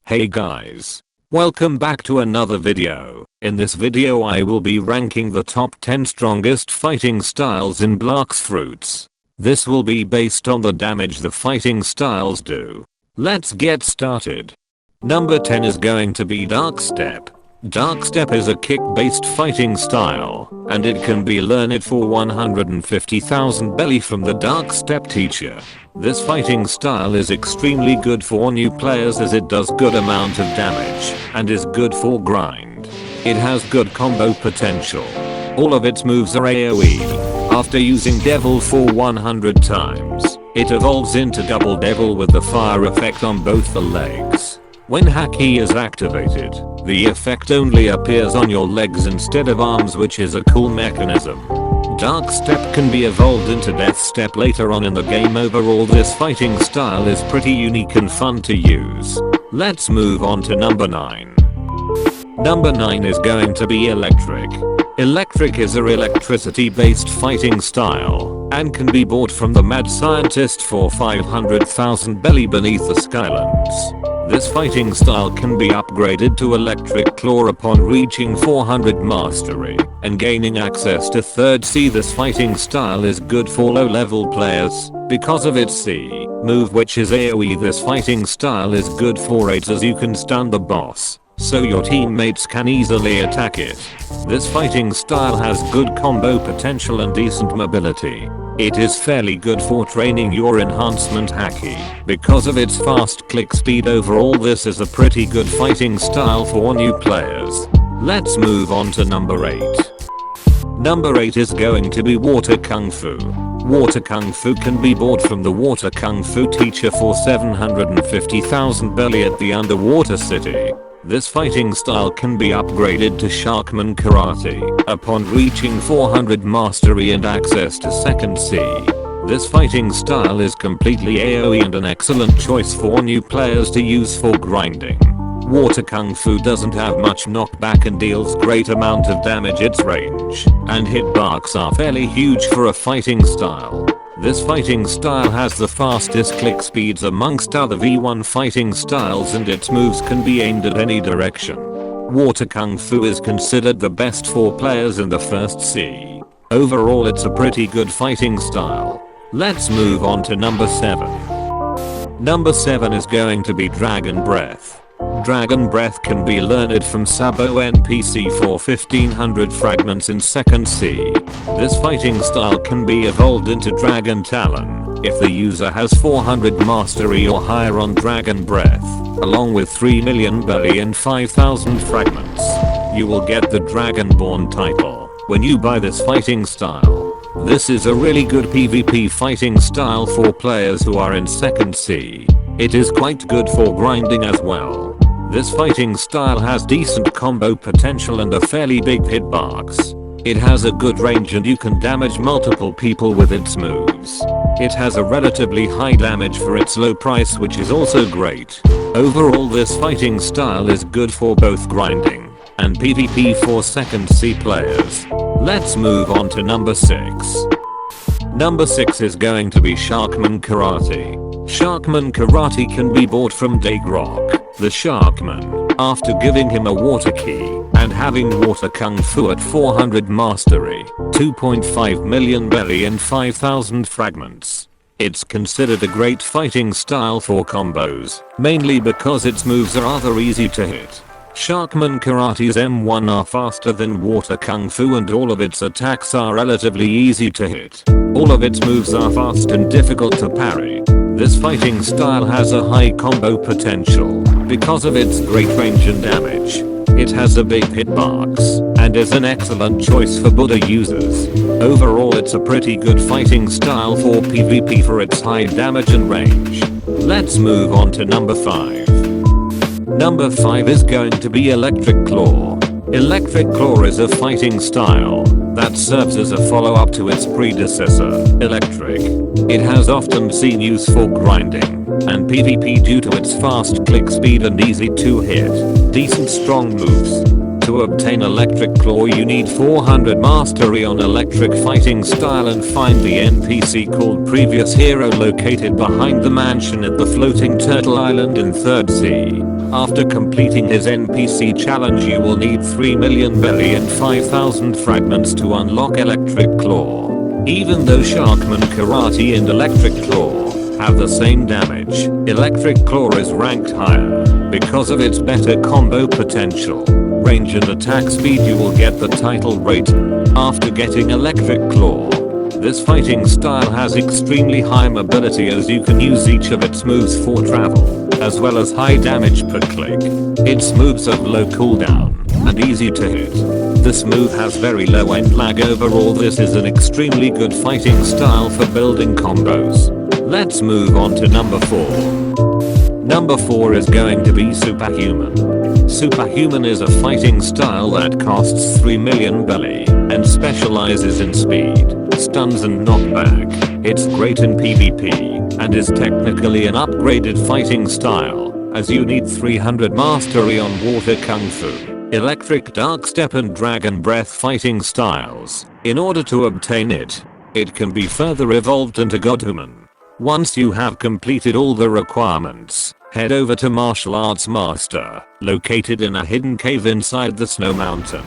Hey guys. Welcome back to another video. In this video I will be ranking the top 10 strongest fighting styles in Blox fruits. This will be based on the damage the fighting styles do. Let's get started. Number 10 is going to be Dark Step. Dark Step is a kick-based fighting style, and it can be learned for 150,000 belly from the Dark Step teacher. This fighting style is extremely good for new players as it does good amount of damage, and is good for grind. It has good combo potential. All of its moves are AoE. After using Devil for 100 times, it evolves into Double Devil with the fire effect on both the legs. When Haki is activated, the effect only appears on your legs instead of arms, which is a cool mechanism. Dark Step can be evolved into Death Step later on in the game. Overall, this fighting style is pretty unique and fun to use. Let's move on to number 9. Number 9 is going to be Electric. Electric is a electricity based fighting style, and can be bought from the Mad Scientist for 500,000 belly beneath the Skylands. This fighting style can be upgraded to Electric Claw upon reaching 400 mastery and gaining access to 3rd C. This fighting style is good for low level players because of its C move, which is AoE. This fighting style is good for raids as you can stun the boss, so your teammates can easily attack it. This fighting style has good combo potential and decent mobility. It is fairly good for training your enhancement Haki because of its fast click speed. Overall, this is a pretty good fighting style for new players. Let's move on to number 8. Number 8 is going to be Water Kung Fu. Water Kung Fu can be bought from the Water Kung Fu teacher for 750,000 belly at the Underwater City. This fighting style can be upgraded to Sharkman Karate upon reaching 400 mastery and access to 2nd C. This fighting style is completely AoE and an excellent choice for new players to use for grinding. Water Kung Fu doesn't have much knockback and deals great amount of damage. Its range and hitbox are fairly huge for a fighting style. This fighting style has the fastest click speeds amongst other V1 fighting styles, and its moves can be aimed at any direction. Water Kung Fu is considered the best for players in the 1st C. Overall, it's a pretty good fighting style. Let's move on to number 7. Number 7 is going to be Dragon Breath. Dragon Breath can be learned from Sabo NPC for 1500 fragments in 2nd C. This fighting style can be evolved into Dragon Talon if the user has 400 mastery or higher on Dragon Breath, along with 3 million belly and 5,000 fragments. You will get the Dragonborn title when you buy this fighting style. This is a really good PvP fighting style for players who are in 2nd C. It is quite good for grinding as well. This fighting style has decent combo potential and a fairly big hitbox. It has a good range and you can damage multiple people with its moves. It has a relatively high damage for its low price, which is also great. Overall, this fighting style is good for both grinding and PvP for 2nd C players. Let's move on to number 6. Number 6 is going to be Sharkman Karate. Sharkman Karate can be bought from Dagrok, the Sharkman, after giving him a water key and having Water Kung Fu at 400 mastery, 2.5 million belly and 5,000 fragments. It's considered a great fighting style for combos, mainly because its moves are rather easy to hit. Sharkman Karate's M1 are faster than Water Kung Fu and all of its attacks are relatively easy to hit. All of its moves are fast and difficult to parry. This fighting style has a high combo potential because of its great range and damage. It has a big hitbox and is an excellent choice for Buddha users. Overall, it's a pretty good fighting style for PvP for its high damage and range. Let's move on to number 5. Number 5 is going to be Electric Claw. Electric Claw is a fighting style that serves as a follow-up to its predecessor, Electric. It has often seen use for grinding and PvP due to its fast click speed and easy to hit, decent strong moves. To obtain Electric Claw, you need 400 mastery on Electric Fighting Style and find the NPC called Previous Hero located behind the mansion at the Floating Turtle Island in 3rd C. After completing his NPC challenge you will need 3 million belly and 5,000 fragments to unlock Electric Claw. Even though Sharkman Karate and Electric Claw have the same damage, Electric Claw is ranked higher because of its better combo potential. Range and attack speed. You will get the title rating after getting Electric Claw. This fighting style has extremely high mobility as you can use each of its moves for travel, as well as high damage per click. Its moves have low cooldown and easy to hit. This move has very low end lag. Overall this is an extremely good fighting style for building combos. Let's move on to number 4. Number 4 is going to be Superhuman. Superhuman is a fighting style that costs 3 million belly and specializes in speed, stuns and knockback. It's great in PvP and is technically an upgraded fighting style as you need 300 mastery on water kung fu, electric dark step and dragon breath fighting styles. In order to obtain it, it can be further evolved into Godhuman. Once you have completed all the requirements, head over to Martial Arts Master, located in a hidden cave inside the snow mountain.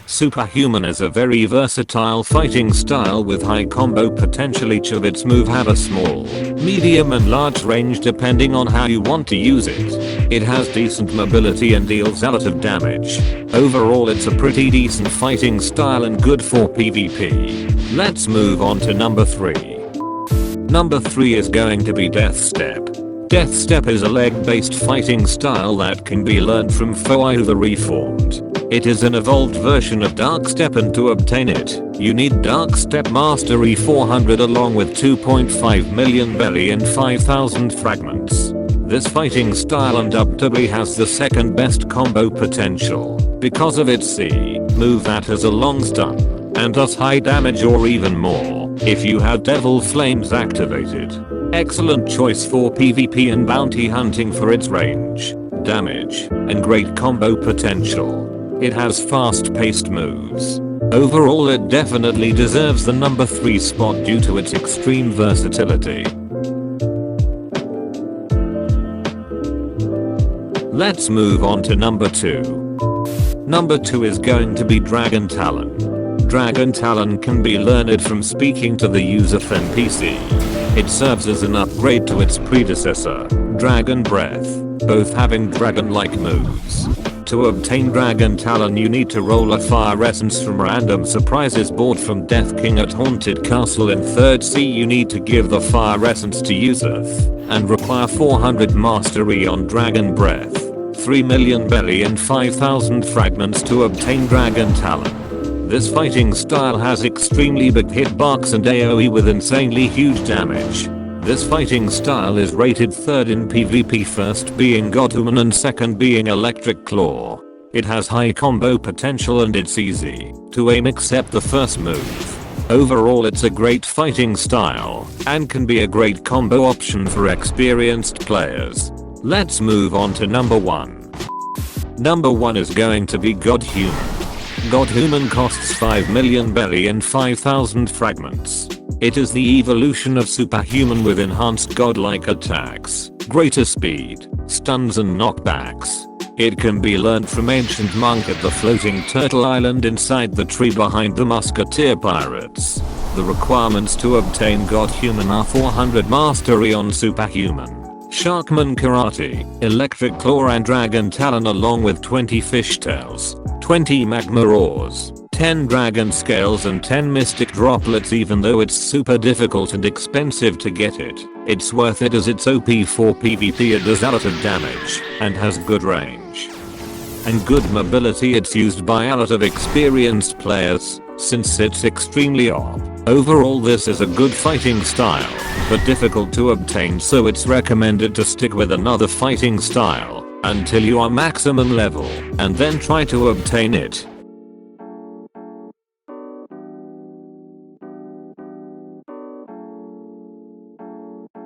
Superhuman is a very versatile fighting style with high combo potential. Each of its moves have a small, medium and large range depending on how you want to use it. It has decent mobility and deals a lot of damage. Overall it's a pretty decent fighting style and good for PvP. Let's move on to number 3. Number 3 is going to be Death Step. Death Step is a leg-based fighting style that can be learned from Foai the Reformed. It is an evolved version of Dark Step and to obtain it, you need Dark Step Mastery 400 along with 2.5 million belly and 5,000 fragments. This fighting style undoubtedly has the second best combo potential because of its C move that has a long stun and does high damage or even more if you have Devil Flames activated. Excellent choice for PvP and bounty hunting for its range, damage, and great combo potential. It has fast-paced moves. Overall it definitely deserves the number 3 spot due to its extreme versatility. Let's move on to number 2. Number 2 is going to be Dragon Talon. Dragon Talon can be learned from speaking to the user NPC. It serves as an upgrade to its predecessor, Dragon Breath, both having dragon-like moves. To obtain Dragon Talon you need to roll a fire essence from random surprises bought from Death King at Haunted Castle in 3rd C. You need to give the fire essence to Yusuf and require 400 mastery on Dragon Breath, 3 million belly and 5,000 fragments to obtain Dragon Talon. This fighting style has extremely big hitbox and AoE with insanely huge damage. This fighting style is rated 3rd in PvP, 1st being Godhuman and 2nd being Electric Claw. It has high combo potential and it's easy to aim except the first move. Overall it's a great fighting style and can be a great combo option for experienced players. Let's move on to number 1. Number 1 is going to be Godhuman. Godhuman costs 5 million belly and 5,000 fragments. It is the evolution of Superhuman with enhanced godlike attacks, greater speed, stuns and knockbacks. It can be learned from Ancient Monk at the floating turtle island inside the tree behind the musketeer pirates. The requirements to obtain Godhuman are 400 mastery on Superhuman, Sharkman Karate, Electric Claw and Dragon Talon along with 20 fishtails, 20 magma roars, 10 dragon scales and 10 mystic droplets. Even though it's super difficult and expensive to get it, it's worth it as it's OP for PvP. It does a lot of damage and has good range and good mobility. It's used by a lot of experienced players since it's extremely OP. Overall this is a good fighting style but difficult to obtain, so it's recommended to stick with another fighting style until you are maximum level and then try to obtain it.